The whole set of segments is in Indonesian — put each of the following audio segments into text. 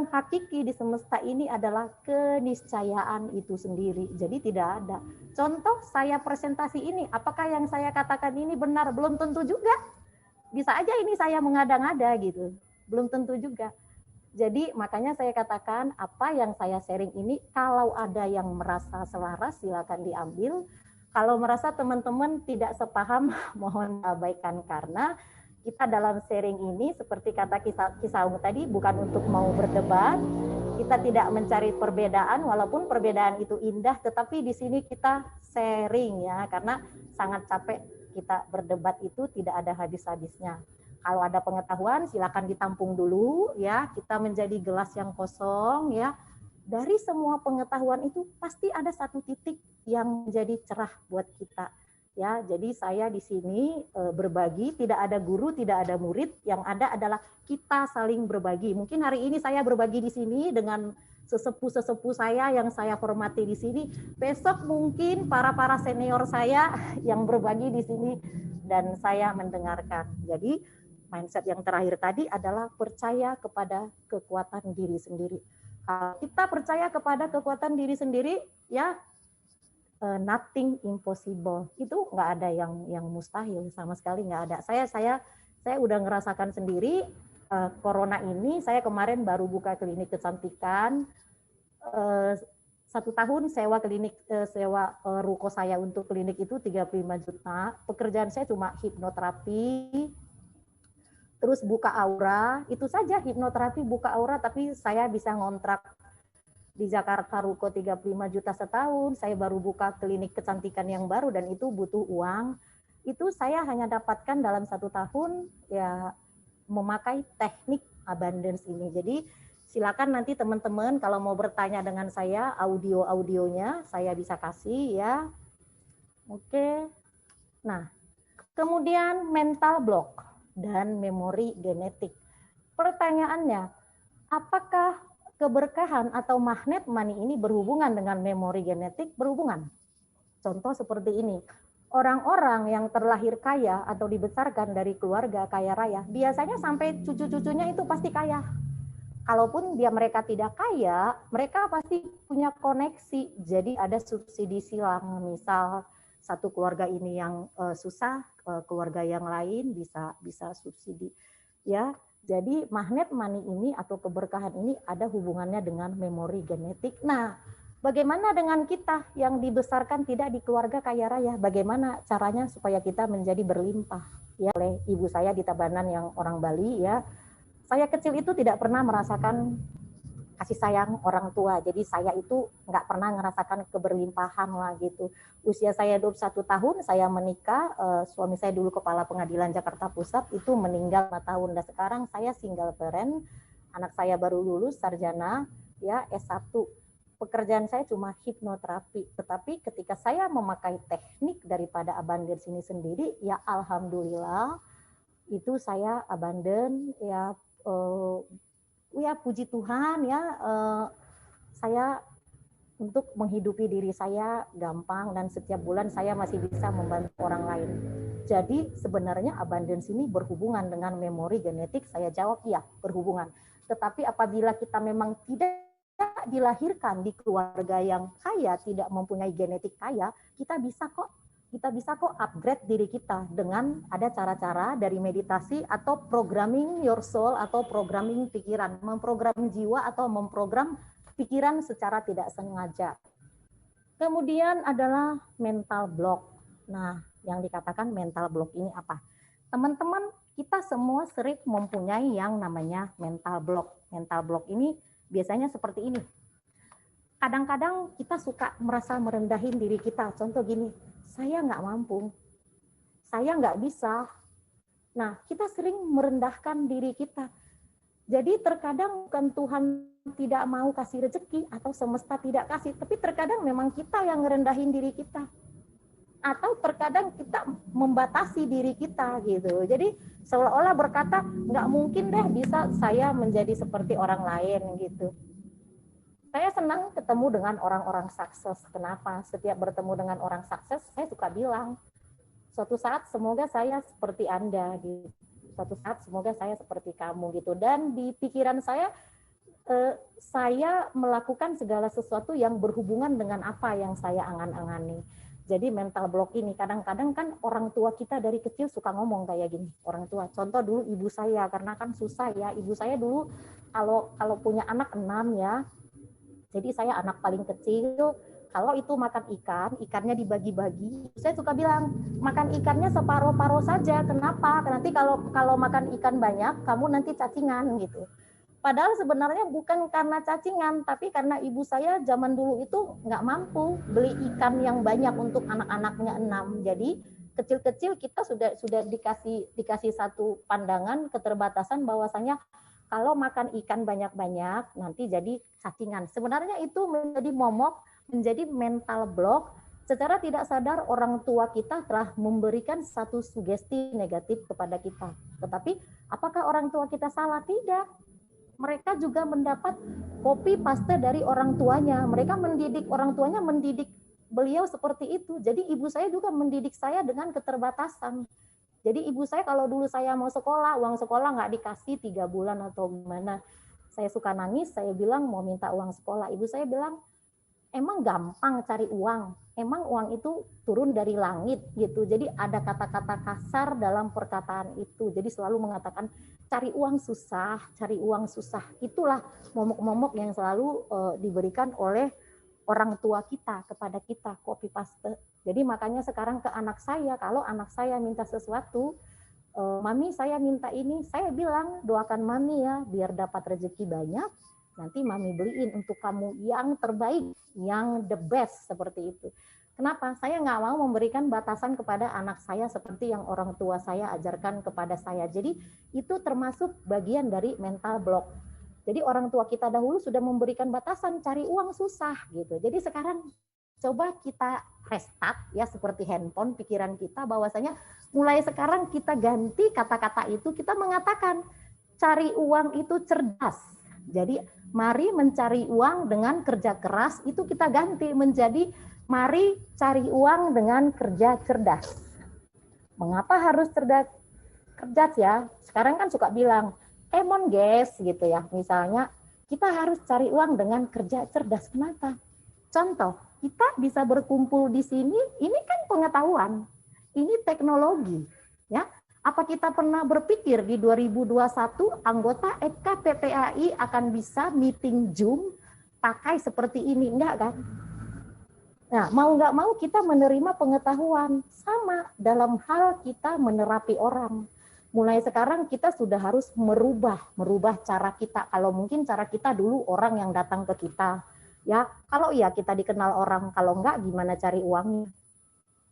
yang hakiki di semesta ini adalah keniscayaan itu sendiri. Jadi tidak ada. Contoh saya presentasi ini, apakah yang saya katakan ini benar? Belum tentu juga. Bisa aja ini saya mengada-ngada gitu. Belum tentu juga. Jadi makanya saya katakan apa yang saya sharing ini, kalau ada yang merasa selaras silakan diambil. Kalau merasa teman-teman tidak sepaham, mohon abaikan, karena kita dalam sharing ini seperti kata Kisaung tadi, bukan untuk mau berdebat, kita tidak mencari perbedaan, walaupun perbedaan itu indah, tetapi di sini kita sharing ya, karena sangat capek kita berdebat itu tidak ada habis-habisnya. Kalau ada pengetahuan silakan ditampung dulu ya, kita menjadi gelas yang kosong ya. Dari semua pengetahuan itu pasti ada satu titik yang menjadi cerah buat kita. Ya, jadi saya di sini berbagi, tidak ada guru, tidak ada murid, yang ada adalah kita saling berbagi. Mungkin hari ini saya berbagi di sini dengan sesepuh-sesepuh saya yang saya hormati di sini. Besok mungkin para senior saya yang berbagi di sini dan saya mendengarkan. Jadi mindset yang terakhir tadi adalah percaya kepada kekuatan diri sendiri. Kalau kita percaya kepada kekuatan diri sendiri, ya nothing impossible. Itu nggak ada yang mustahil, sama sekali nggak ada. Saya udah ngerasakan sendiri corona ini. Saya kemarin baru buka klinik kecantikan. 1 tahun sewa klinik, ruko saya untuk klinik itu 35 juta. Pekerjaan saya cuma hipnoterapi, terus buka aura, itu saja hipnoterapi, buka aura, tapi saya bisa ngontrak di Jakarta ruko 35 juta setahun, saya baru buka klinik kecantikan yang baru dan itu butuh uang. Itu saya hanya dapatkan dalam 1 tahun ya memakai teknik abundance ini. Jadi silakan nanti teman-teman kalau mau bertanya dengan saya, audionya saya bisa kasih ya. Oke. Nah, kemudian mental block dan memori genetik. Pertanyaannya, apakah keberkahan atau magnet money ini berhubungan dengan memori genetik? Berhubungan. Contoh seperti ini, orang-orang yang terlahir kaya atau dibesarkan dari keluarga kaya raya, biasanya sampai cucu-cucunya itu pasti kaya. Kalaupun mereka tidak kaya, mereka pasti punya koneksi. Jadi ada subsidi silang, misal satu keluarga ini yang susah, keluarga yang lain bisa subsidi ya. Jadi magnet money ini atau keberkahan ini ada hubungannya dengan memori genetik. Nah, bagaimana dengan kita yang dibesarkan tidak di keluarga kaya raya? Bagaimana caranya supaya kita menjadi berlimpah? Ya, oleh ibu saya di Tabanan yang orang Bali ya. Saya kecil itu tidak pernah merasakan kasih sayang orang tua. Jadi saya itu nggak pernah ngerasakan keberlimpahan lah gitu. Usia saya 21 tahun, saya menikah, suami saya dulu kepala pengadilan Jakarta Pusat, itu meninggal 4 tahun. Dan sekarang saya single parent, anak saya baru lulus sarjana, ya S1. Pekerjaan saya cuma hipnoterapi. Tetapi ketika saya memakai teknik daripada abundance ini sendiri, ya alhamdulillah, itu saya abundant, ya puji Tuhan ya, saya untuk menghidupi diri saya gampang dan setiap bulan saya masih bisa membantu orang lain. Jadi sebenarnya abundance ini berhubungan dengan memori genetik. Saya jawab iya, berhubungan. Tetapi apabila kita memang tidak dilahirkan di keluarga yang kaya, tidak mempunyai genetik kaya, kita bisa kok upgrade diri kita dengan ada cara-cara dari meditasi atau programming your soul atau programming pikiran, memprogram jiwa atau memprogram pikiran secara tidak sengaja. Kemudian adalah mental block. Nah, yang dikatakan mental block ini apa? Teman-teman, kita semua sering mempunyai yang namanya mental block. Mental block ini biasanya seperti ini. Kadang-kadang kita suka merasa merendahin diri kita. Contoh gini, saya nggak mampu, saya nggak bisa. Nah, kita sering merendahkan diri kita. Jadi terkadang bukan Tuhan tidak mau kasih rezeki atau semesta tidak kasih, tapi terkadang memang kita yang ngerendahin diri kita. Atau terkadang kita membatasi diri kita gitu. Jadi seolah-olah berkata, nggak mungkin deh bisa saya menjadi seperti orang lain gitu. Saya senang ketemu dengan orang-orang sukses. Kenapa? Setiap bertemu dengan orang sukses, saya suka bilang, suatu saat semoga saya seperti Anda, gitu. Suatu saat semoga saya seperti kamu, gitu. Dan di pikiran saya, saya melakukan segala sesuatu yang berhubungan dengan apa yang saya angan-angani. Jadi mental block ini kadang-kadang kan orang tua kita dari kecil suka ngomong kayak gini, orang tua. Contoh dulu ibu saya, karena kan susah ya. Ibu saya dulu kalau punya anak 6 ya. Jadi saya anak paling kecil. Kalau itu makan ikan, ikannya dibagi-bagi. Saya suka bilang, makan ikannya separuh-paruh saja. Kenapa? Nanti kalau makan ikan banyak, kamu nanti cacingan gitu. Padahal sebenarnya bukan karena cacingan, tapi karena ibu saya zaman dulu itu nggak mampu beli ikan yang banyak untuk anak-anaknya 6. Jadi kecil-kecil kita sudah dikasih satu pandangan keterbatasan bahwasanya kalau makan ikan banyak-banyak nanti jadi cacingan. Sebenarnya itu menjadi momok, menjadi mental block. Secara tidak sadar orang tua kita telah memberikan satu sugesti negatif kepada kita. Tetapi apakah orang tua kita salah? Tidak. Mereka juga mendapat copy paste dari orang tuanya. Mereka mendidik orang tuanya, mendidik beliau seperti itu. Jadi ibu saya juga mendidik saya dengan keterbatasan. Jadi ibu saya kalau dulu saya mau sekolah, uang sekolah nggak dikasih 3 bulan atau gimana. Saya suka nangis, saya bilang mau minta uang sekolah. Ibu saya bilang, emang gampang cari uang. Emang uang itu turun dari langit gitu. Jadi ada kata-kata kasar dalam perkataan itu. Jadi selalu mengatakan cari uang susah, cari uang susah. Itulah momok-momok yang selalu diberikan oleh orang tua kita kepada kita, copy paste. Jadi makanya sekarang ke anak saya, kalau anak saya minta sesuatu, mami saya minta ini, saya bilang doakan mami ya biar dapat rezeki banyak. Nanti mami beliin untuk kamu yang terbaik, yang the best seperti itu. Kenapa? Saya nggak mau memberikan batasan kepada anak saya seperti yang orang tua saya ajarkan kepada saya. Jadi itu termasuk bagian dari mental block. Jadi orang tua kita dahulu sudah memberikan batasan, cari uang susah gitu. Jadi sekarang coba kita restart ya seperti handphone pikiran kita bahwasanya mulai sekarang kita ganti kata-kata itu, kita mengatakan cari uang itu cerdas. Jadi mari mencari uang dengan kerja keras, itu kita ganti menjadi mari cari uang dengan kerja cerdas. Mengapa harus cerdas ya? Sekarang kan suka bilang, emon guys gitu ya. Misalnya kita harus cari uang dengan kerja cerdas. Kenapa? Contoh, kita bisa berkumpul di sini, ini kan pengetahuan. Ini teknologi, ya. Apa kita pernah berpikir di 2021 anggota FKPPAI akan bisa meeting Zoom pakai seperti ini? Enggak kan? Nah, mau nggak mau kita menerima pengetahuan. Sama dalam hal kita menerapi orang. Mulai sekarang kita sudah harus merubah cara kita. Kalau mungkin cara kita dulu orang yang datang ke kita. Ya, kalau iya kita dikenal orang, kalau enggak gimana cari uangnya.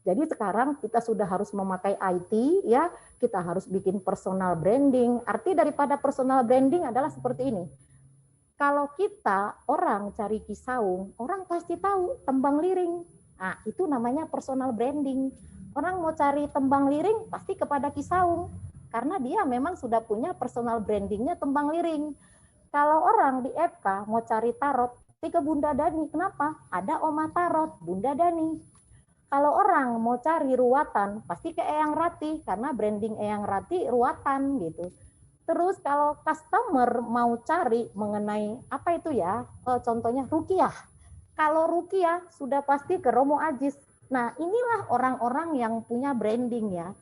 Jadi sekarang kita sudah harus memakai IT, ya, kita harus bikin personal branding. Arti daripada personal branding adalah seperti ini. Kalau kita orang cari Kisaung, orang pasti tahu tembang liring. Nah, itu namanya personal branding. Orang mau cari tembang liring pasti kepada Kisaung. Karena dia memang sudah punya personal brandingnya tembang liring. Kalau orang di FK mau cari tarot, pasti ke Bunda Dani. Kenapa? Ada Oma Tarot, Bunda Dani. Kalau orang mau cari ruwatan, pasti ke Eyang Rati. Karena branding Eyang Rati ruwatan gitu. Terus kalau customer mau cari mengenai apa itu ya, contohnya rukiah. Kalau rukiah sudah pasti ke Romo Ajis. Nah inilah orang-orang yang punya branding ya.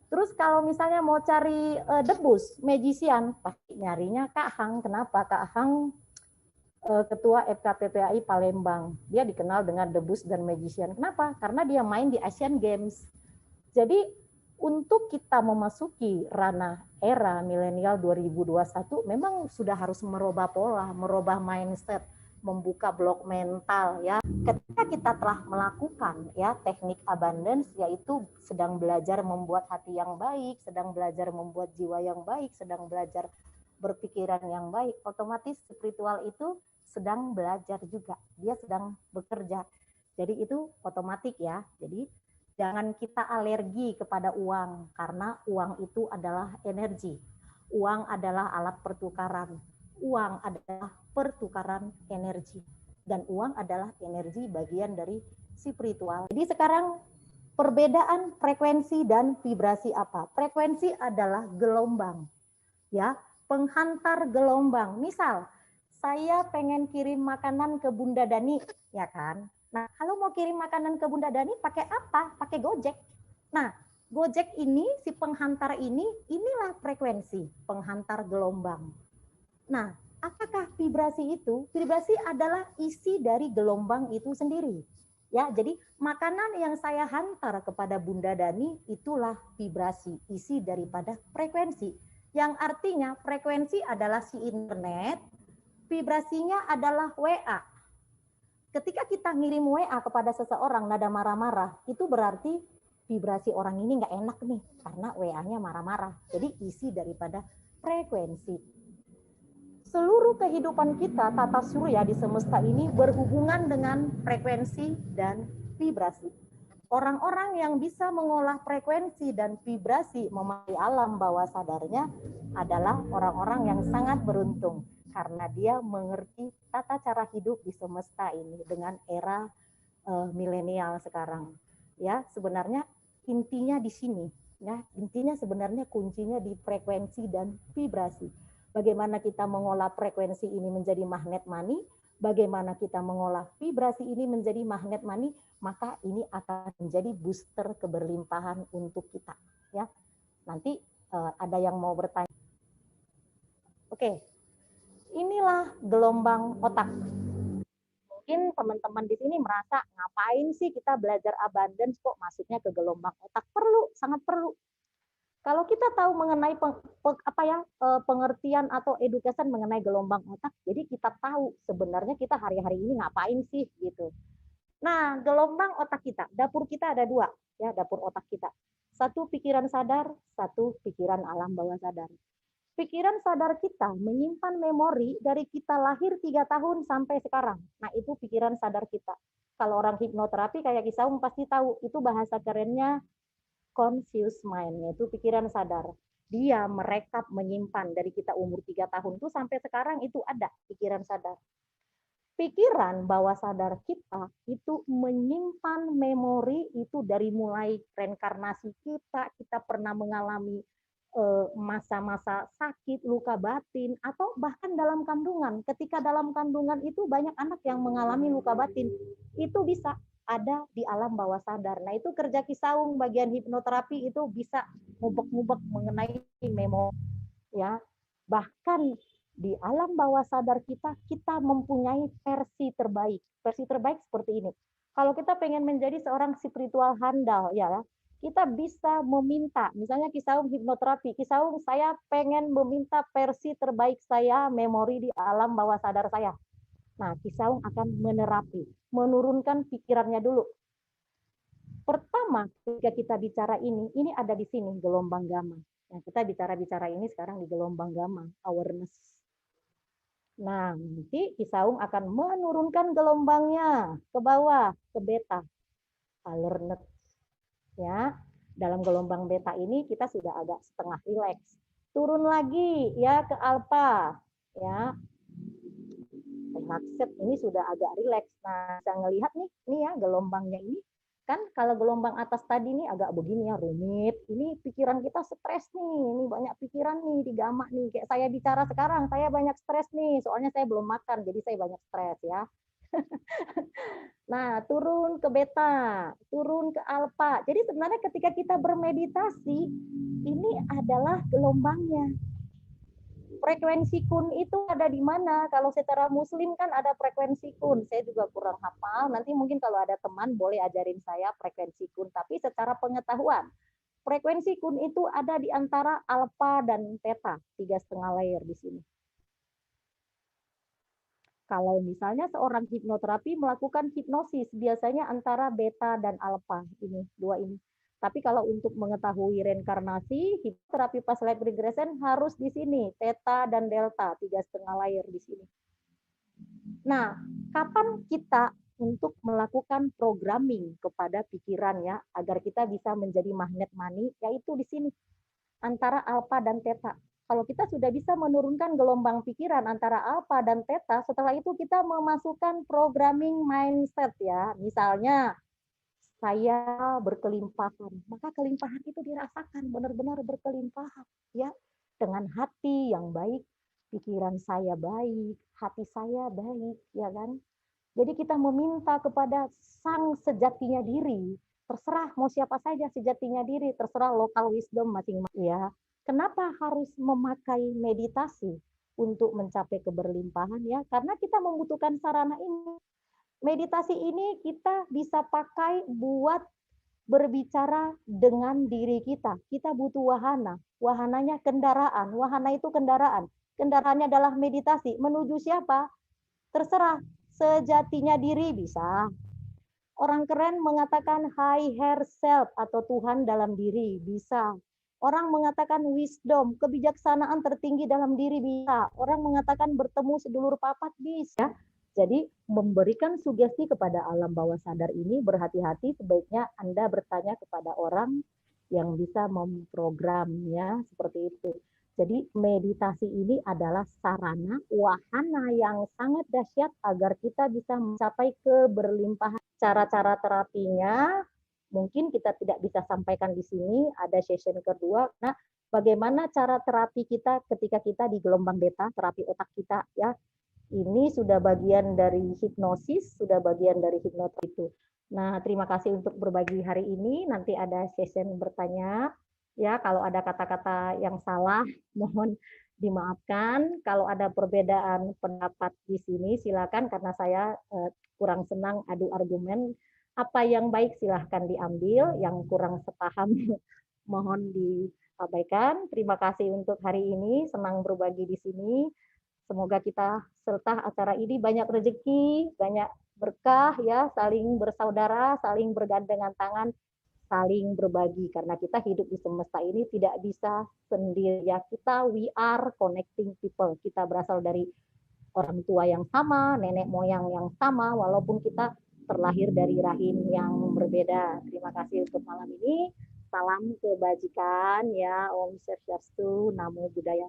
Terus kalau misalnya mau cari debus, magician, pasti nyarinya Kak Hang. Kenapa? Kak Hang ketua FKPPAI Palembang. Dia dikenal dengan debus dan magician. Kenapa? Karena dia main di Asian Games. Jadi untuk kita memasuki ranah era milenial 2021 memang sudah harus merubah pola, merubah mindset, membuka blok mental ya. Ketika kita telah melakukan ya teknik abundance, yaitu sedang belajar membuat hati yang baik, sedang belajar membuat jiwa yang baik, sedang belajar berpikiran yang baik, otomatis spiritual itu sedang belajar juga, dia sedang bekerja. Jadi itu otomatis ya. Jadi jangan kita alergi kepada uang, karena uang itu adalah energi. Uang adalah alat pertukaran. Uang adalah pertukaran energi. Dan uang adalah energi bagian dari spiritual. Jadi sekarang perbedaan frekuensi dan vibrasi apa? Frekuensi adalah gelombang. Ya, penghantar gelombang. Misal, saya pengen kirim makanan ke Bunda Dani, ya kan? Nah, kalau mau kirim makanan ke Bunda Dani pakai apa? Pakai Gojek. Nah, Gojek ini, si penghantar ini, inilah frekuensi penghantar gelombang. Nah, apakah vibrasi itu? Vibrasi adalah isi dari gelombang itu sendiri. Ya, jadi makanan yang saya hantar kepada Bunda Dani itulah vibrasi, isi daripada frekuensi. Yang artinya frekuensi adalah si internet, vibrasinya adalah WA. Ketika kita ngirim WA kepada seseorang nada marah-marah, itu berarti vibrasi orang ini nggak enak nih, karena WA-nya marah-marah. Jadi isi daripada frekuensi. Seluruh kehidupan kita, tata surya di semesta ini berhubungan dengan frekuensi dan vibrasi. Orang-orang yang bisa mengolah frekuensi dan vibrasi memahami alam bawah sadarnya adalah orang-orang yang sangat beruntung karena dia mengerti tata cara hidup di semesta ini dengan era milenial sekarang. Ya, sebenarnya intinya di sini. Ya, intinya sebenarnya kuncinya di frekuensi dan vibrasi. Bagaimana kita mengolah frekuensi ini menjadi magnet money, bagaimana kita mengolah vibrasi ini menjadi magnet money, maka ini akan menjadi booster keberlimpahan untuk kita. Ya, nanti ada yang mau bertanya. Oke, inilah gelombang otak. Mungkin teman-teman di sini merasa ngapain sih kita belajar abundance kok masuknya ke gelombang otak? Perlu, sangat perlu. Kalau kita tahu mengenai pengertian atau education mengenai gelombang otak, jadi kita tahu sebenarnya kita hari-hari ini ngapain sih gitu. Nah, gelombang otak kita, dapur kita ada dua, ya dapur otak kita. Satu pikiran sadar, satu pikiran alam bawah sadar. Pikiran sadar kita menyimpan memori dari kita lahir 3 tahun sampai sekarang. Nah, itu pikiran sadar kita. Kalau orang hipnoterapi kayak Kisaung pasti tahu, itu bahasa kerennya conscious mind, yaitu pikiran sadar. Dia merekap, menyimpan dari kita umur 3 tahun itu sampai sekarang itu ada pikiran sadar. Pikiran bawah sadar kita itu menyimpan memori itu dari mulai reinkarnasi kita, kita pernah mengalami masa-masa sakit, luka batin, atau bahkan dalam kandungan. Ketika dalam kandungan itu banyak anak yang mengalami luka batin. Itu bisa ada di alam bawah sadar. Nah, itu kerja Kisaung bagian hipnoterapi itu bisa ngubek-ngubek mengenai memori. Ya, bahkan di alam bawah sadar kita mempunyai versi terbaik. Versi terbaik seperti ini. Kalau kita pengen menjadi seorang spiritual handal, ya, kita bisa meminta, misalnya Kisaung hipnoterapi, Kisaung saya pengen meminta versi terbaik saya, memori di alam bawah sadar saya. Nah, Kisaung akan menerapi, menurunkan pikirannya dulu. Pertama, ketika kita bicara ini ada di sini, gelombang gamma. Nah, kita bicara ini sekarang di gelombang gamma, awareness. Nah, nanti Kisaung akan menurunkan gelombangnya ke bawah, ke beta, alertness. Ya, dalam gelombang beta ini kita sudah agak setengah rileks. Turun lagi ya ke alfa, ya. Maksud ini sudah agak rileks. Nah, bisa ngelihat nih, ini ya gelombangnya ini kan kalau gelombang atas tadi ini agak begini ya rumit. Ini pikiran kita stres nih, ini banyak pikiran nih di gamma nih. Kayak saya bicara sekarang, saya banyak stres nih, soalnya saya belum makan, jadi saya banyak stres ya. Nah, turun ke beta, turun ke alfa. Jadi sebenarnya ketika kita bermeditasi, ini adalah gelombangnya. Frekuensi kun itu ada di mana? Kalau secara muslim kan ada frekuensi kun. Saya juga kurang hafal. Nanti mungkin kalau ada teman boleh ajarin saya frekuensi kun. Tapi secara pengetahuan, frekuensi kun itu ada di antara alfa dan theta, 3,5 layer di sini. Kalau misalnya seorang hipnoterapi melakukan hipnosis, biasanya antara beta dan alfa, ini dua ini. Tapi kalau untuk mengetahui reinkarnasi, hipnoterapi past life regression harus di sini, theta dan delta, 3,5 layer di sini. Nah, kapan kita untuk melakukan programming kepada pikiran ya, agar kita bisa menjadi magnet money, yaitu di sini, antara alfa dan theta. Kalau kita sudah bisa menurunkan gelombang pikiran antara alfa dan theta, setelah itu kita memasukkan programming mindset ya. Misalnya, saya berkelimpahan, maka kelimpahan itu dirasakan benar-benar berkelimpahan ya, dengan hati yang baik, pikiran saya baik, hati saya baik, ya kan? Jadi kita meminta kepada sang sejatinya diri, terserah mau siapa saja sejatinya diri, terserah lokal wisdom masing-masing ya. Kenapa harus memakai meditasi untuk mencapai keberlimpahan ya? Karena kita membutuhkan sarana ini. Meditasi ini kita bisa pakai buat berbicara dengan diri kita. Kita butuh wahana. Wahananya kendaraan. Wahana itu kendaraan. Kendaraannya adalah meditasi. Menuju siapa? Terserah. Sejatinya diri bisa. Orang keren mengatakan higher self atau Tuhan dalam diri. Bisa. Orang mengatakan wisdom, kebijaksanaan tertinggi dalam diri bisa. Orang mengatakan bertemu sedulur papat bisa. Jadi memberikan sugesti kepada alam bawah sadar ini, berhati-hati, sebaiknya Anda bertanya kepada orang yang bisa memprogramnya seperti itu. Jadi meditasi ini adalah sarana, wahana yang sangat dahsyat agar kita bisa mencapai keberlimpahan. Cara-cara terapinya mungkin kita tidak bisa sampaikan di sini, ada session kedua. Nah, bagaimana cara terapi kita ketika kita di gelombang beta, terapi otak kita ya. Ini sudah bagian dari hipnosis, sudah bagian dari hipnotis itu. Nah, terima kasih untuk berbagi hari ini. Nanti ada session bertanya. Ya, kalau ada kata-kata yang salah, mohon dimaafkan. Kalau ada perbedaan pendapat di sini, silakan karena saya kurang senang adu argumen. Apa yang baik silahkan diambil, yang kurang sepaham mohon diabaikan. Terima kasih untuk hari ini, senang berbagi di sini. Semoga kita serta acara ini banyak rezeki, banyak berkah ya, saling bersaudara, saling bergandengan tangan, saling berbagi karena kita hidup di semesta ini tidak bisa sendiri ya. Kita we are connecting people. Kita berasal dari orang tua yang sama, nenek moyang yang sama walaupun kita terlahir dari rahim yang berbeda. Terima kasih untuk malam ini. Salam kebajikan ya, Om Swastiastu, Namo Buddhaya.